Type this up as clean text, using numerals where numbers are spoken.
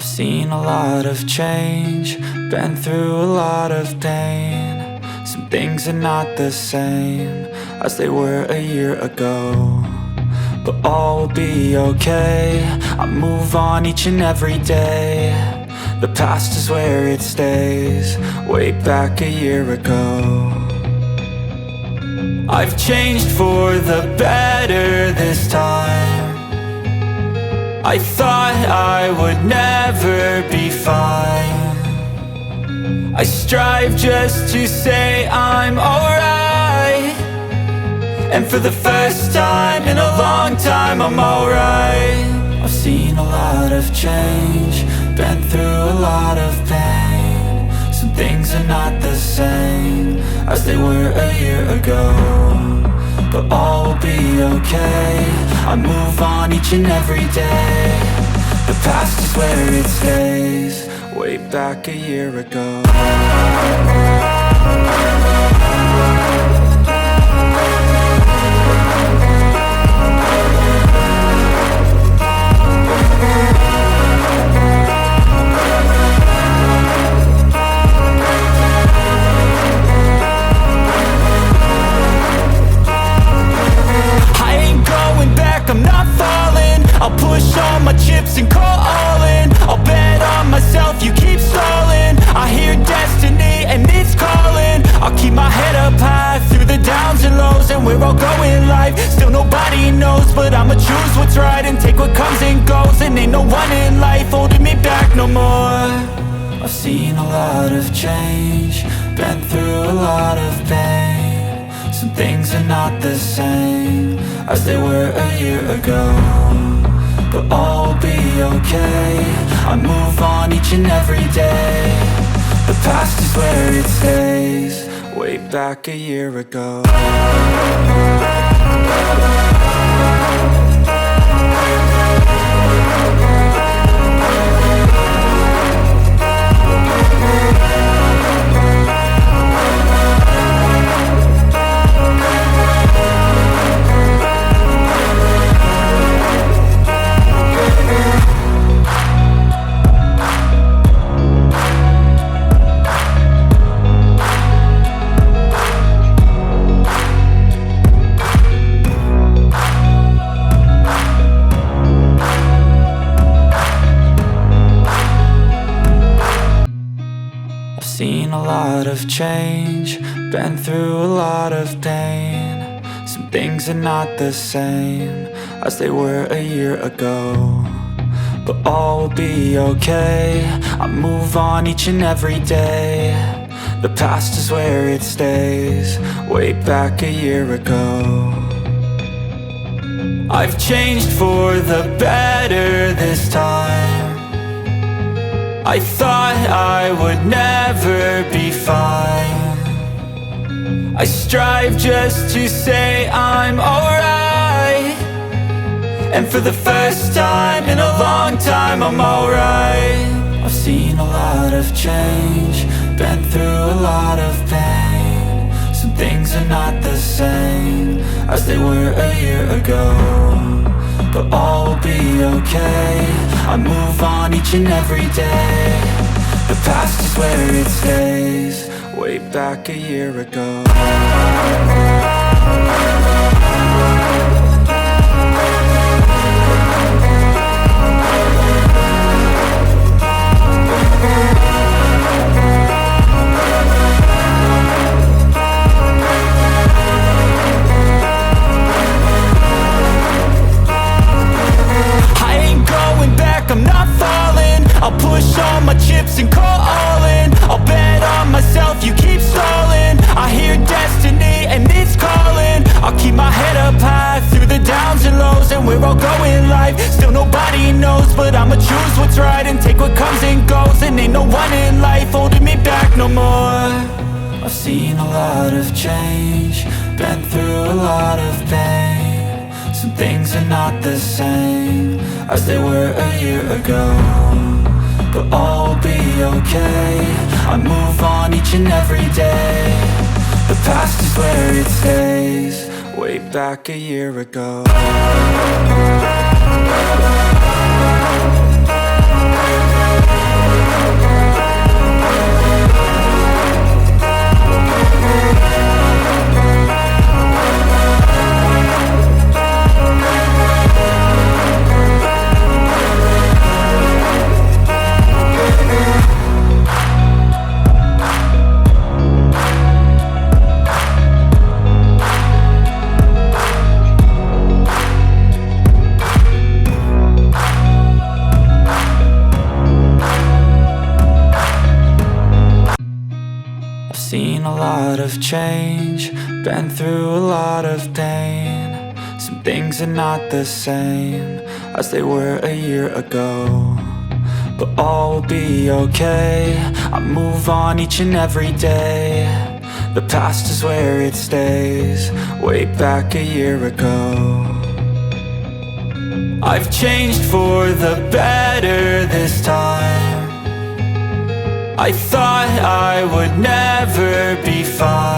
I've seen a lot of change, been through a lot of pain. Some things are not the same as they were a year ago, but all will be okay. I move on each and every day. The past is where it stays, way back a year ago. I've changed for the better this time. I thought I would never be fine. I strive just to say I'm alright, and for the first time in a long time I'm alright. I've seen a lot of change, been through a lot of pain. Some things are not the same as they were a year ago, but all will be okay. I move on each and every day. The past is where it stays, way back a year ago. I'm not falling, I'll push all my chips and call all in. I'll bet on myself, you keep stalling. I hear destiny and it's calling. I'll keep my head up high through the downs and lows, and we're all going live. Still nobody knows, but I'ma choose what's right and take what comes and goes. And ain't no one in life holding me back no more. I've seen a lot of change, been through a lot of pain. Some things are not the same as they were a year ago, but all will be okay. I move on each and every day. The past is where it stays, way back a year ago. Seen a lot of change, been through a lot of pain. Some things are not the same as they were a year ago, but all will be okay. I move on each and every day. The past is where it stays, way back a year ago. I've changed for the better this time. I thought I would never be fine. I strive just to say I'm alright, and for the first time in a long time I'm alright. I've seen a lot of change, been through a lot of pain. Some things are not the same as they were a year ago, but all will be okay. I move on each and every day. The past is where it stays, way back a year ago. I'm not falling, I'll push all my chips and call all in. I'll bet on myself, you keep stalling. I hear destiny and it's calling. I'll keep my head up high through the downs and lows, and we're all going live. Still nobody knows, but I'ma choose what's right and take what comes and goes. And ain't no one in life holding me back no more. I've seen a lot of change, been through a lot of pain. Some things are not the same as they were a year ago, but all will be okay. I move on each and every day. The past is where it stays, way back a year ago. seen a lot of change, been through a lot of pain. Some things are not the same as they were a year ago, but all will be okay. I move on each and every day. The past is where it stays, way back a year ago. I've changed for the better this time. I thought I would never be fine.